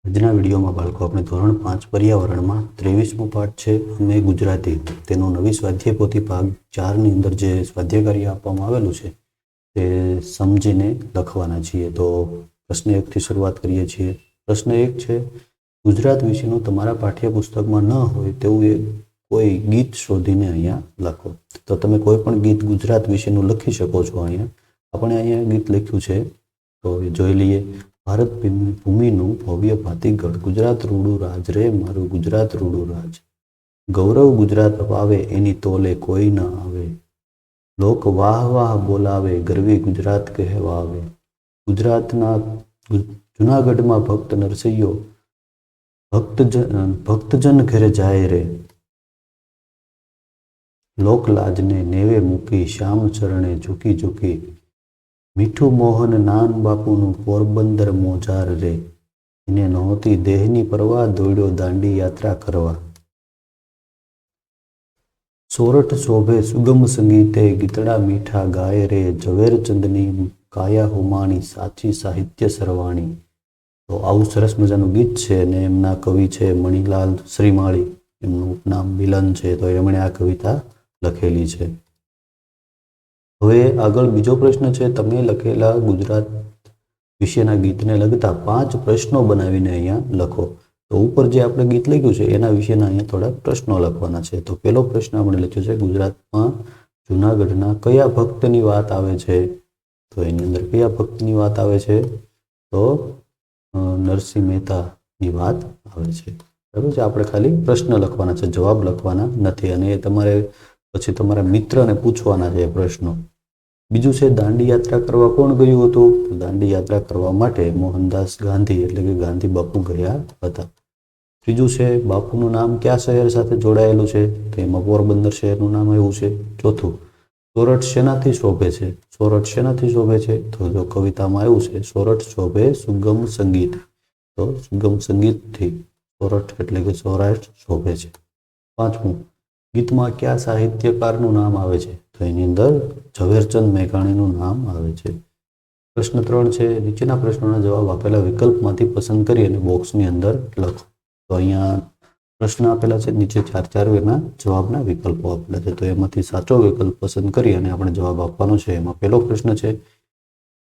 આજના વિડીયોમાં બાળકો આપણે ધોરણ 5 પર્યાવરણમાં 23મો પાઠ છે અમે ગુજરાતી તેનો નવી સ્વાધ્યાય પોથી ભાગ 4 ની અંદર જે સ્વાધ્યાય કાર્ય આપવામાં આવેલું છે તે સમજીને લખવાના છીએ। તો પ્રશ્ન 1 થી શરૂઆત કરીએ છીએ। પ્રશ્ન 1 છે ગુજરાત વિષયનું તમારા પાઠ્યપુસ્તકમાં ન હોય તેવું કોઈ ગીત શોધીને અહીંયા લખો। તો તમે કોઈ પણ ગીત ગુજરાત વિષયનું લખી શકો છો। અહીંયા આપણે અહીંયા ગીત લખ્યું છે તો એ જોઈ લઈએ। ભારત ભૂમિનું ભવ્ય ભાતીગળ ગુજરાત રૂડું રાજ રે મારું ગુજરાત રૂડું રાજ, ગૌરવ ગુજરાત અપાવે એની તોલે કોઈ ન આવે, લોક વાહ વાહ બોલાવે ગરવી ગુજરાત કહેવાવે, ગુજરાતના જૂનાગઢમાં ભક્ત નરસૈયો ભક્તજન ઘરે જાય રે, લોકલાજને નેવે મૂકી શ્યામ ચરણે ઝૂકી ઝૂકી, મીઠું મોહન નાન બાપુનું પોરબંદર મોજાર રે, એને નહોતી દેહની પરવા દોડ્યો દાંડી યાત્રા કરવા, સોરઠ શોભે સુગમ સંગીતે ગીતડા મીઠા ગાય રે, ઝવેરચંદની કાયા હુમાણી સાચી સાહિત્ય સરવાણી। તો આવું સરસ મજાનું ગીત છે અને એમના કવિ છે મણિલાલ શ્રીમાળી, એમનું ઉપનામ મિલન છે। તો એમણે આ કવિતા લખેલી છે। હવે આગળ બીજો પ્રશ્ન છે તમે લખેલા ગુજરાત વિશેના ગીતને લગતા 5 પ્રશ્નો બનાવીને અહીંયા લખો। તો ઉપર જે આપણે ગીત લખ્યું છે એના વિશેના અહીંયા થોડા પ્રશ્નો લખવાના છે। તો પહેલો પ્રશ્ન આપણે લખ્યો છે ગુજરાતમાં જૂનાગઢના કયા ભક્તની વાત આવે છે? તો એની અંદર કયા ભક્તની વાત આવે છે? તો નરસિંહ મહેતાની વાત આવે છે। બરાબર છે, આપણે ખાલી પ્રશ્ન લખવાના છે, જવાબ લખવાના નથી અને એ તમારે પછી તમારા મિત્રને પૂછવાના છે પ્રશ્નો। બીજું છે દાંડી યાત્રા કરવા કોણ ગયું હતું? તો દાંડી યાત્રા કરવા માટે મોહનદાસ ગાંધી એટલે કે ગાંધી બાપુ ગયા હતા। ત્રીજું છે બાપુનું નામ કયા શહેર સાથે જોડાયેલું છે? તો એમાં પોરબંદર શહેરનું નામ આવ્યું છે। ચોથું સોરઠ શેનાથી શોભે છે? સોરઠ શેનાથી શોભે છે? તો જો કવિતામાં આવ્યું છે સોરઠ શોભે સુગમ સંગીત, તો સુગમ સંગીતથી સોરઠ એટલે કે સૌરાષ્ટ્ર શોભે છે। પાંચમું ગીતમાં કયા સાહિત્યકારનું નામ આવે છે? તો એની અંદર ઝવેરચંદ મેઘાણીનું નામ આવે છે। પ્રશ્ન 3 છે નીચેના પ્રશ્નોના જવાબ આપેલા વિકલ્પમાંથી પસંદ કરી અને બોક્સની અંદર લખો। તો અહીંયા પ્રશ્ન આપેલા છે, નીચે 4 એના જવાબના વિકલ્પો આપેલા છે। તો એમાંથી સાચો વિકલ્પ પસંદ કરી અને આપણે જવાબ આપવાનો છે। એમાં પહેલો પ્રશ્ન છે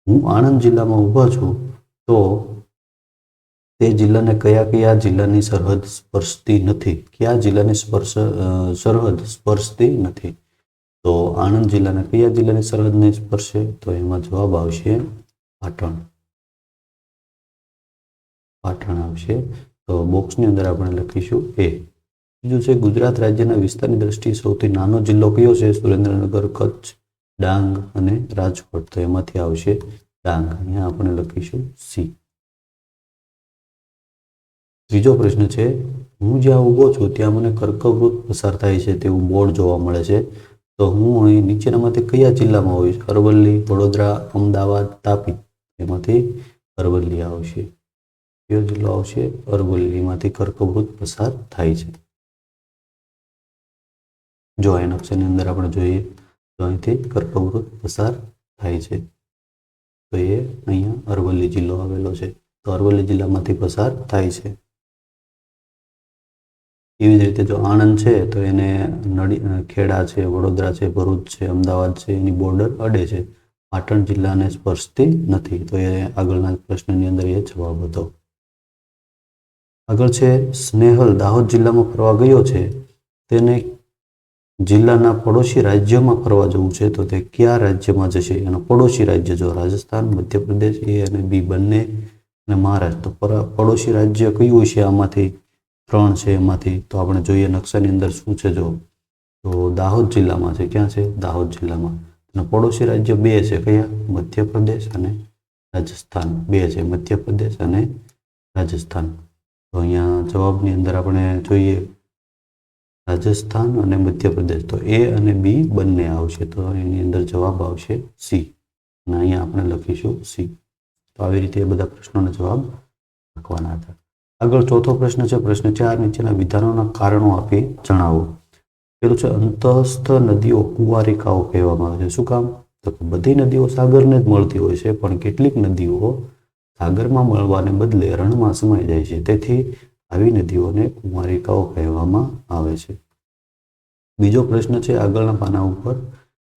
હું આણંદ જિલ્લામાં ઊભો છું તો તે જિલ્લાને કયા જિલ્લાની સરહદ સ્પર્શતી નથી? કયા જિલ્લાની સરહદ સ્પર્શતી નથી? તો આણંદ જિલ્લાને કયા જિલ્લાની સરહદને સ્પર્શે? તો એમાં જવાબ આવશે પાટણ, પાટણ આવશે। તો બોક્સની અંદર આપણે લખીશું એ। બીજું છે ગુજરાત રાજ્યના વિસ્તારની દ્રષ્ટિએ સૌથી નાનો જિલ્લો કયો છે? સુરેન્દ્રનગર, કચ્છ, ડાંગ અને રાજકોટ। તો એમાંથી આવશે ડાંગ, અહીંયા આપણે લખીશું સી। ત્રીજો પ્રશ્ન છે હું જ્યાં ઊભો છું ત્યાં મને કર્કવૃત પસાર થાય છે તેવું બોર્ડ જોવા મળે છે, તો હું અહીં નીચેનામાંથી કયા જિલ્લામાં હોઈશ? અરવલ્લી, વડોદરા, અમદાવાદ, તાપી। એમાંથી અરવલ્લી આવશે। કયો જિલ્લો આવશે? અરવલ્લીમાંથી કર્કવૃત પસાર થાય છે। જો આ નકશાની અંદર આપણે જોઈએ તો અહીંથી કર્કવૃત પસાર થાય છે, તો એ અહીંયા અરવલ્લી જિલ્લો આવેલો છે। તો અરવલ્લી જિલ્લામાંથી પસાર થાય છે। એવી જ રીતે જો આણંદ છે તો એને ખેડા છે, વડોદરા છે, ભરૂચ છે, અમદાવાદ છે એની બોર્ડર અડે છે, પાટણ જિલ્લાને સ્પર્શતી નથી। તો એ આગળના પ્રશ્નની અંદર એ જવાબ હતો। આગળ છે સ્નેહલ દાહોદ જિલ્લામાં ફરવા ગયો છે, તેને જિલ્લાના પડોશી રાજ્યમાં ફરવા જવું છે, તો તે કયા રાજ્યમાં જશે? એનો પડોશી રાજ્ય જો રાજસ્થાન, મધ્યપ્રદેશ એ અને બી બંને અને મહારાષ્ટ્ર। તો પડોશી રાજ્ય કયું છે આમાંથી? 3 છે એમાંથી। તો આપણે જોઈએ નકશાની અંદર શું છે જો, તો દાહોદ જિલ્લામાં છે। ક્યાં છે? દાહોદ જિલ્લામાં। અને પડોશી રાજ્ય 2 છે, કયા? મધ્યપ્રદેશ અને રાજસ્થાન 2 છે, મધ્યપ્રદેશ અને રાજસ્થાન। તો અહીંયા જવાબની અંદર આપણે જોઈએ રાજસ્થાન અને મધ્યપ્રદેશ, તો એ અને બી બંને આવશે। તો એની અંદર જવાબ આવશે સી અને અહીંયા આપણે લખીશું સી। તો આવી રીતે એ બધા પ્રશ્નોના જવાબ લખવાના હતા। આગળ ચોથો પ્રશ્ન છે પ્રશ્ન 4 નીચેના વિધાનોના કારણો આપી જણાવો। પેલું છે અંતઃસ્થ નદીઓ કુંવારિકાઓ કહેવામાં આવે છે, શું કામ? તો બધી નદીઓ સાગરને જ મળતી હોય છે, પણ કેટલીક નદીઓ સાગરમાં મળવાને બદલે રણમાં સમાઈ જાય છે, તેથી આવી નદીઓને કુમારિકાઓ કહેવામાં આવે છે. બીજો પ્રશ્ન છે આગળના પાના ઉપર,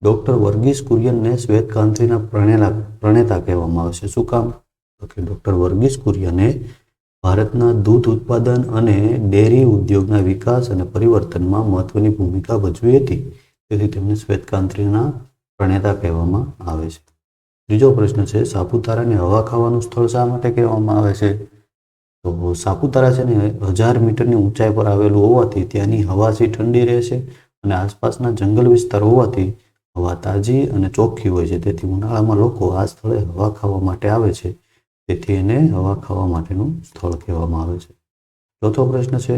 ડોક્ટર વર્ગીસ કુરિયનને શ્વેતક્રાંતિના પ્રણેતા કહેવામાં આવે છે. શું કામ? તો કે ડોક્ટર વર્ગીસ કુરિયને ભારતના દૂધ ઉત્પાદન અને ડેરી ઉદ્યોગના વિકાસ અને પરિવર્તનમાં મહત્વની ભૂમિકા ભજવી હતી, તેથી તેમને શ્વેતક્રાંતિના પ્રણેતા કહેવામાં આવે છે. ત્રીજો પ્રશ્ન છે સાપુતારાને હવા ખાવાનું સ્થળ શા માટે કહેવામાં આવે છે? તો સાપુતારા છે ને 1000 મીટરની ઊંચાઈ પર આવેલું હોવાથી ત્યાંની હવા ઠંડી રહે છે અને આસપાસના જંગલ વિસ્તાર હોવાથી હવા તાજી અને ચોખ્ખી હોય છે, તેથી ઉનાળામાં લોકો આ સ્થળે હવા ખાવા માટે આવે છે, તેથી એને હવા ખાવા માટેનું સ્થળ કહેવામાં આવે છે. ચોથો પ્રશ્ન છે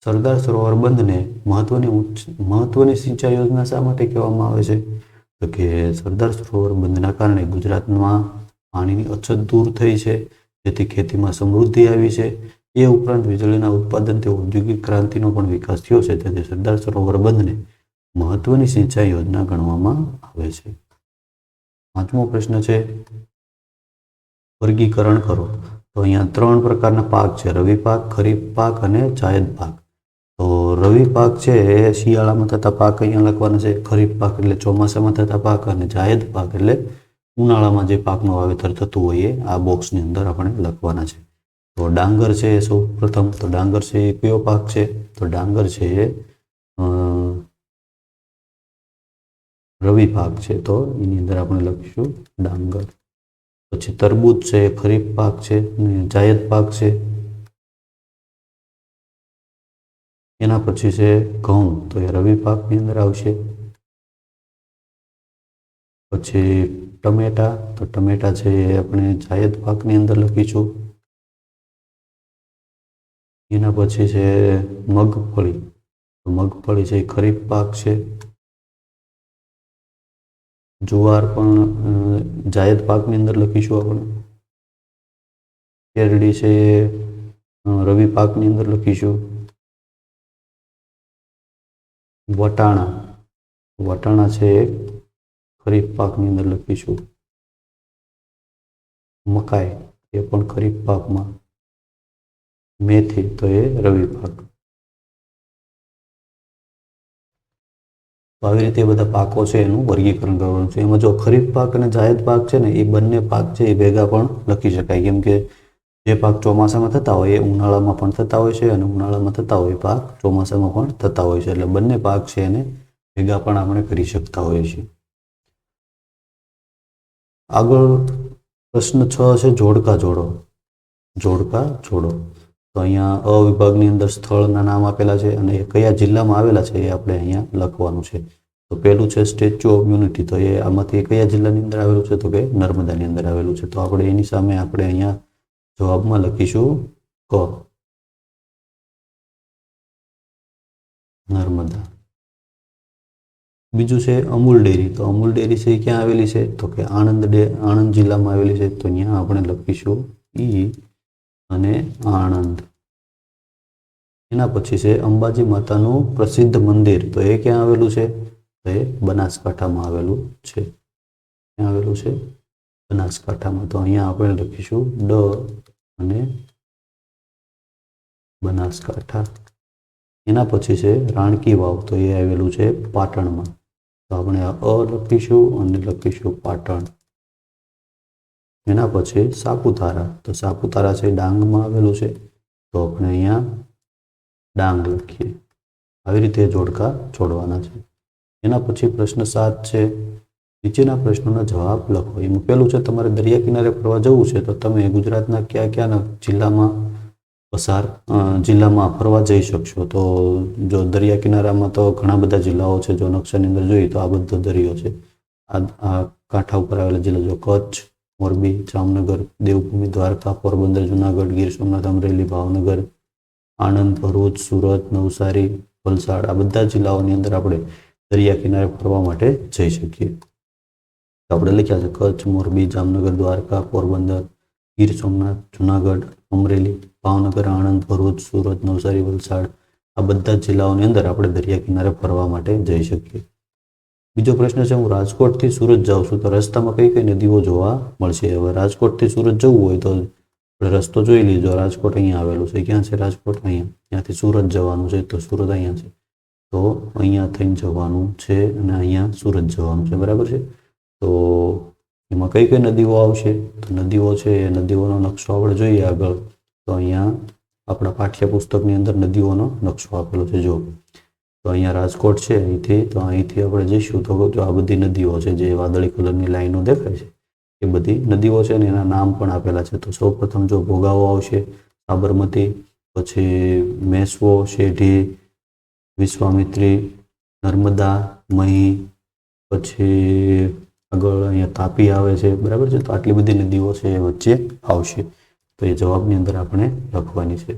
સરદાર સરોવર બંધને મહત્વની સિંચાઈ યોજના શા માટે કહેવામાં આવે છે? તો કે સરદાર સરોવર બંધના કારણે ગુજરાતમાં પાણીની અછત દૂર થઈ છે, જેથી ખેતીમાં સમૃદ્ધિ આવી છે. એ ઉપરાંત વીજળીના ઉત્પાદન તે ઔદ્યોગિક ક્રાંતિનો પણ વિકાસ થયો છે, તેથી સરદાર સરોવર બંધને મહત્વની સિંચાઈ યોજના ગણવામાં આવે છે. પાંચમો પ્રશ્ન છે વર્ગીકરણ કરો. તો અહીંયા 3 પ્રકારના પાક છે, રવિ પાક, ખરીફ પાક અને જાયદ પાક. તો રવિ પાક છે એ શિયાળામાં થતા પાક અહીંયા લખવાના છે, ખરીફ પાક એટલે ચોમાસામાં થતા પાક અને જાયદ પાક એટલે ઉનાળામાં જે પાકનું વાવેતર થતું હોય એ આ બોક્સની અંદર આપણે લખવાના છે. તો ડાંગર છે એ સૌ પ્રથમ, તો ડાંગર છે એ કયો પાક છે? તો ડાંગર છે એ રવિ પાક છે, તો એની અંદર આપણે લખીશું ડાંગર. પછી તરબૂચ છે એ ખરીફ પાક છે અને જાયદ પાક છે. એના પછી છે ઘઉં, તો એ રવિ પાકની અંદર આવશે. પછી ટમેટા, તો ટમેટા છે એ આપણે જાયદ પાકની અંદર લખીશું. એના પછી છે મગફળી, તો મગફળી છે એ ખરીફ પાક છે. જુવાર પણ જાયદ પાકની અંદર લખીશું આપણે. શેરડી છે એ રવિ પાકની અંદર લખીશું. વટાણા છે એ ખરીફ પાકની અંદર લખીશું. મકાઈ એ પણ ખરીફ પાકમાં. મેથી તો એ રવિ પાક. તો આવી રીતે બધા પાકો છે એનું વર્ગીકરણ કરવાનું છે. એમાં જો ખરીફ પાક અને જાયદ પાક છે ને એ બંને પાક છે એ ભેગા પણ લખી શકાય, કેમ કે જે પાક ચોમાસામાં થતા હોય એ ઉનાળામાં પણ થતા હોય છે અને ઉનાળામાં થતા હોય પાક ચોમાસામાં પણ થતા હોય છે, એટલે બંને પાક છે એને ભેગા પણ આપણે કરી શકતા હોઈએ છીએ. આગળ પ્રશ્ન 6 છે જોડકા જોડો. જોડકા જોડો. તો અહીંયા અ વિભાગની અંદર સ્થળના નામ આપેલા છે અને એ કયા જિલ્લામાં આવેલા છે એ આપણે અહીંયા લખવાનું છે. તો પહેલું છે સ્ટેચ્યુ ઓફ યુનિટી, તો એ આમાંથી કયા જિલ્લાની અંદર આવેલું છે? તો કે નર્મદાની અંદર આવેલું છે. તો આપણે એની સામે આપણે અહીંયા જવાબમાં લખીશું ક, નર્મદા. બીજું છે અમૂલ ડેરી, તો અમૂલ ડેરી છે એ ક્યાં આવેલી છે? તો કે આણંદ જિલ્લામાં આવેલી છે, તો અહીંયા આપણે લખીશું ઈ અને આણંદ. એના પછી છે અંબાજી માતાનું પ્રસિદ્ધ મંદિર, તો એ ક્યાં આવેલું છે? તો એ બનાસકાંઠામાં આવેલું છે. ક્યાં આવેલું છે? બનાસકાંઠામાં. તો અહીંયા આપણે લખીશું ડ અને બનાસકાંઠા. એના પછી છે રાણકી વાવ, તો એ આવેલું છે પાટણમાં. તો આપણે અ લખીશું અને લખીશું પાટણ. એના પછી સાપુતારા, તો સાપુતારા છે ડાંગમાં આવેલું છે, તો આપણે અહીંયા ડાંગ લખીએ. આવી રીતે જોડકા જોડવાના છે. એના પછી પ્રશ્ન 7 છે નીચેના પ્રશ્નોના જવાબ લખો. એમાં પહેલું છે તમારે દરિયા કિનારે ફરવા જવું છે તો તમે ગુજરાતના કયા જિલ્લામાં ફરવા જઈ શકશો? તો જો દરિયા કિનારામાં તો ઘણા બધા જિલ્લાઓ છે. જો નકશાની અંદર જોઈએ તો આ બધો દરિયો છે. આ કાંઠા ઉપર આવેલા જિલ્લા જો કચ્છ, મોરબી, જામનગર, દેવભૂમિ, દ્વારકા, પોરબંદર, જુનાગઢ, ગીર સોમનાથ, અમરેલી, ભાવનગર, આણંદ, ભરૂચ, સુરત, નવસારી, વલસાડ, આ બધા જિલ્લાઓની અંદર આપણે દરિયા કિનારે ફરવા માટે જઈ શકીએ. તો આપણે લખ્યા છે કચ્છ, મોરબી, જામનગર, દ્વારકા, પોરબંદર, ગીર સોમનાથ, જુનાગઢ, અમરેલી, ભાવનગર, આણંદ, ભરૂચ, સુરત, નવસારી, વલસાડ, આ બધા જિલ્લાઓની અંદર આપણે દરિયા કિનારે ફરવા માટે જઈ શકીએ. બીજો પ્રશ્ન છે, હું રાજકોટથી સુરત જાઉં છું તો રસ્તામાં કઈ કઈ નદીઓ જોવા મળશે? હવે રાજકોટથી સુરત જવું હોય તો રસ્તો જોઈ લીધો. રાજકોટ અહીંયા આવેલું છે. ક્યાં છે રાજકોટ? અહીંયા. ત્યાંથી સુરત જવાનું છે તો સુરત અહીંયા છે. તો અહીંયા થઈને જવાનું છે અને અહીંયા સુરત જવાનું છે. બરાબર છે. તો એમાં કઈ કઈ નદીઓ આવશે? તો નદીઓ છે એ નદીઓનો નકશો આપણે જોઈએ આગળ. તો અહીંયા આપણા પાઠ્યપુસ્તકની અંદર નદીઓનો નકશો આપેલો છે. જો તો અહીંયા રાજકોટ છે અહીંથી આપણે જઈશું તો જો આ બધી નદીઓ છે જે વાદળી કલરની લાઈનો દેખાય છે એ બધી નદીઓ છે ને એના નામ પણ આપેલા છે. તો સૌપ્રથમ જો ભોગાવો આવશે, સાબરમતી, પછી મેસવો, શેઢી, વિશ્વામિત્રી, નર્મદા, મહી, પછી આગળ અહીંયા તાપી આવે છે. બરાબર છે. તો આટલી બધી નદીઓ છે એ વચ્ચે આવશે. તો એ જવાબની અંદર આપણે લખવાની છે.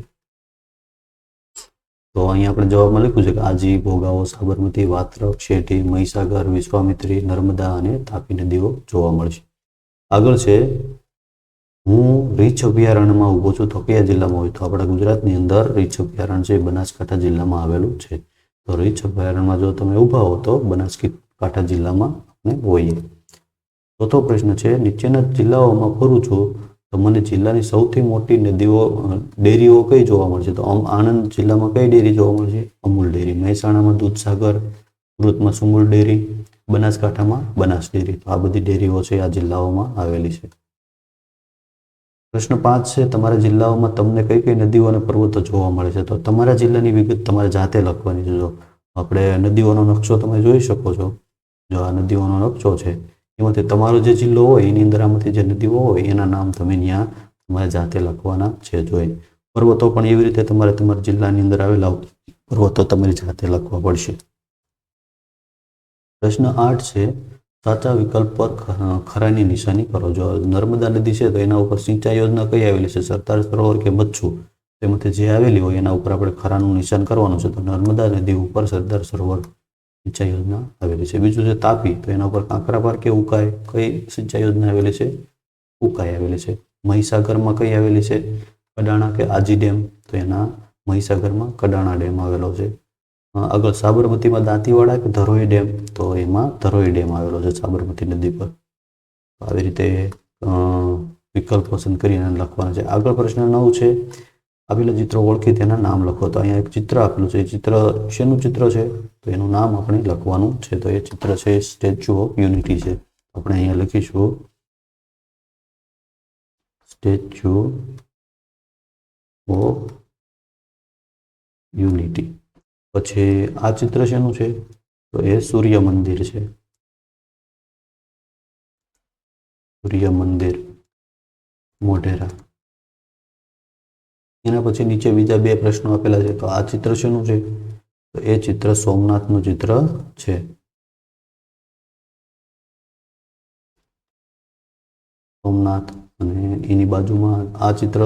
તો અહીંયા આપણે જવાબમાં લખ્યું છે કે આજી, ભોગાવો, સાબરમતી, વાત્રક, શેઠી, મહીસાગર, વિશ્વામિત્રી, નર્મદા અને તાપી નદીઓ જોવા મળશે. આગળ છે, હું રીંછ અભયારણ્યમાં ઊભો છું તો કયા જિલ્લામાં હોય? તો આપણા ગુજરાતની અંદર રીંછ અભયારણ્ય છે બનાસકાંઠા જિલ્લામાં આવેલું છે. તો રીંછ અભયારણ્યમાં જો તમે ઊભા હો તો બનાસકાંઠા જિલ્લામાં આપણે હોઈએ. ચોથો પ્રશ્ન છે, નીચેના જિલ્લાઓમાં ફરું છું તો મને જિલ્લાની સૌથી મોટી ડેરીઓ કઈ જોવા મળશે? તો આણંદ જિલ્લામાં કઈ ડેરી જોવા મળશે? અમૂલ ડેરી. મહેસાણામાં દૂધસાગર, સુરતમાં સુમુલ ડેરી, બનાસકાંઠામાં બનાસ ડેરી. તો આ બધી ડેરીઓ છે આ જિલ્લાઓમાં આવેલી છે. પ્રશ્ન 5 છે, તમારા જિલ્લાઓમાં તમને કઈ કઈ નદીઓ અને પર્વતો જોવા મળે છે? તો તમારા જિલ્લાની વિગત તમારે જાતે લખવાની છે. જો આપણે નદીઓનો નકશો તમે જોઈ શકો છો. જો આ નદીઓનો નકશો છે એમાંથી તમારો જે જિલ્લો હોય એની અંદર આમાંથી જે નદીઓ હોય એના નામ તમે ત્યાં તમારે જાતે લખવાના છે. જોઈ પર્વતો પણ એવી રીતે તમારે તમારા જિલ્લાની અંદર આવેલા પર્વતો તમારી જાતે લખવા પડશે. પ્રશ્ન 8 છે, સાચા વિકલ્પ પર ખરાની નિશાની કરો. જો નર્મદા નદી છે તો એના ઉપર સિંચાઈ યોજના કઈ આવેલી છે? સરદાર સરોવર કે મચ્છુ? તેમાંથી જે આવેલી હોય એના ઉપર આપણે ખરાનું નિશાન કરવાનું છે. તો નર્મદા નદી ઉપર સરદાર સરોવર સિંચાઈ યોજના આવેલી છે. બીજું છે તાપી, તો એના ઉપર કાંકરાપાર કે ઉકાઈ કઈ સિંચાઈ યોજના આવેલી છે? ઉકાઈ આવેલી છે. મહીસાગરમાં કઈ આવેલી છે? કડાણા કે આજી ડેમ? તો એના મહીસાગરમાં કડાણા ડેમ આવેલો છે. આગળ સાબરમતીમાં દાંતીવાડા કે ધરોઈ ડેમ? તો એમાં ધરોઈ ડેમ આવેલો છે સાબરમતી નદી પર. આવી રીતે વિકલ્પ પસંદ કરીને લખવાના છે. આગળ પ્રશ્ન 9 છે, આપેલા ચિત્રો ઓળખી તેના નામ લખો. તો અહીંયા એક ચિત્ર આપેલું છે. એ ચિત્ર શેનું ચિત્ર છે? તો એનું નામ આપણે લખવાનું છે. તો એ ચિત્ર છે સ્ટેચ્યુ ઓફ યુનિટી છે. આપણે અહીંયા લખીશું સ્ટેચ્યુ ઓફ યુનિટી. પછી આ ચિત્ર શેનું છે? તો એ સૂર્ય મંદિર છે. સૂર્ય મંદિર મોઢેરા. એના પછી નીચે બીજા 2 પ્રશ્નો આપેલા છે. તો આ ચિત્ર શેનું છે? તો એ ચિત્ર સોમનાથનું ચિત્ર છે. સોમનાથ અને એની બાજુમાં આ ચિત્ર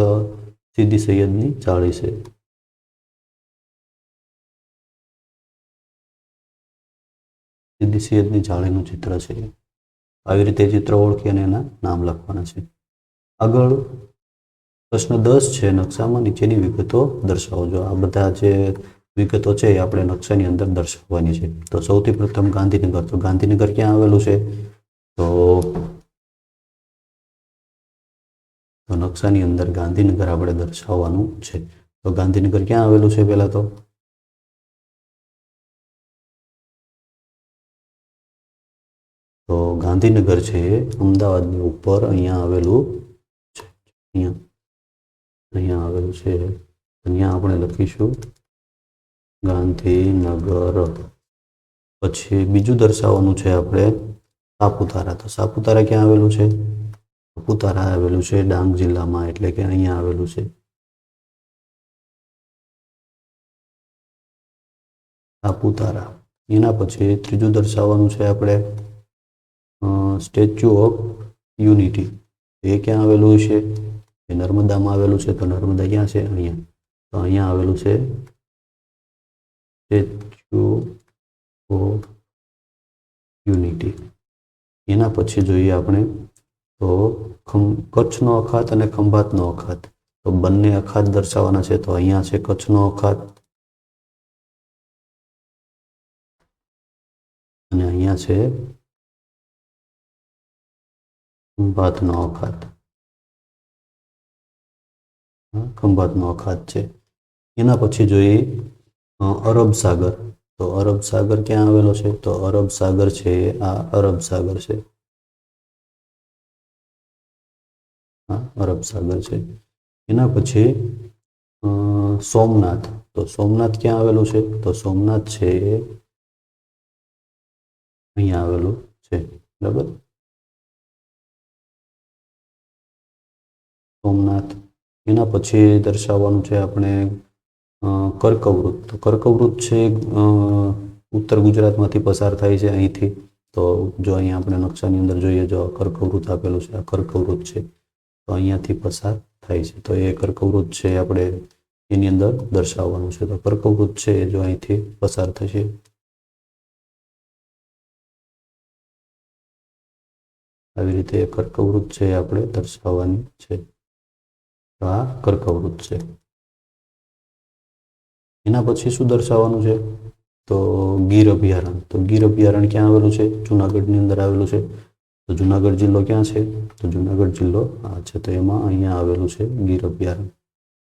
સીદી સૈયદની જાળી છે. સીદી સૈયદની જાળીનું ચિત્ર છે. આવી રીતે ચિત્ર ઓળખી અને એના નામ લખવાના છે. આગળ પ્રશ્ન 10 છે, નકશામાં નીચેની વિગતો દર્શાવો. જો આ બધા જે વિગતો છે એ આપણે નકશાની અંદર દર્શાવવાની છે. તો સૌથી પ્રથમ ગાંધીનગર. તો ગાંધીનગર ક્યાં આવેલું છે? તો નકશાની અંદર ગાંધીનગર આપણે દર્શાવવાનું છે. તો ગાંધીનગર ક્યાં આવેલું છે? પહેલા તો ગાંધીનગર છે અમદાવાદની ઉપર અહીંયા આવેલું છે. અહીંયા આવેલું છે. અહીંયા આપણે લખીશું ગાંધીનગર. પછી બીજું દર્શાવવાનું છે આપણે સાપુતારા. તો સાપુતારા ક્યાં આવેલું છે? સાપુતારા આવેલું છે ડાંગ જિલ્લામાં, એટલે કે અહીંયા આવેલું છે સાપુતારા. એના પછી ત્રીજું દર્શાવવાનું છે આપણે સ્ટેચ્યુ ઓફ યુનિટી. એ ક્યાં આવેલું છે? એ નર્મદામાં આવેલું છે. તો નર્મદા ક્યાં છે? અહીંયા. તો અહીંયા આવેલું છે સ્ટેચ્યુ ઓફ યુનિટી. એના પછી જોઈએ આપણે તો કચ્છનો અખાત અને ખંભાતનો અખાત. તો બંને અખાત દર્શાવવાના છે. તો અહીંયા છે કચ્છનો અખાત અને અહીંયા છે ખંભાતનો અખાત. ખંભાતનો અખાત છે. એના પછી જોઈએ અરબ સાગર. તો અરબ સાગર ક્યાં આવેલો છે? તો અરબ સાગર છે આ અરબ સાગર છે. અરબ સાગર છે. એના પછી સોમનાથ. તો સોમનાથ ક્યાં આવેલું છે? તો સોમનાથ છે અહીંયા આવેલું છે. બરાબર. સોમનાથ. એના પછી દર્શાવવાનું છે આપણે કર્કવૃત. તો કર્કવૃત છે ઉત્તર ગુજરાતમાંથી પસાર થાય છે અહીંથી. તો જો અહીંયા આપણે નકશાની અંદર જોઈએ, જો કર્કવૃત આપેલું છે, આ કર્કવૃત છે, તો અહીંયાથી પસાર થાય છે. તો એ કર્કવૃત છે આપણે એની અંદર દર્શાવવાનું છે. તો કર્કવૃત છે જો અહીંથી પસાર થશે. આવી રીતે કર્કવૃત છે આપણે દર્શાવવાની છે. આ કર્કવૃત છે. એના પછી શું દર્શાવવાનું છે? તો ગીર અભયારણ્ય. તો ગીર અભયારણ્ય ક્યાં આવેલું છે? જુનાગઢની અંદર આવેલું છે. તો જુનાગઢ જિલ્લો ક્યાં છે? તો જુનાગઢ જિલ્લો આ છે. તો એમાં અહીંયા આવેલું છે ગીર અભયારણ્ય.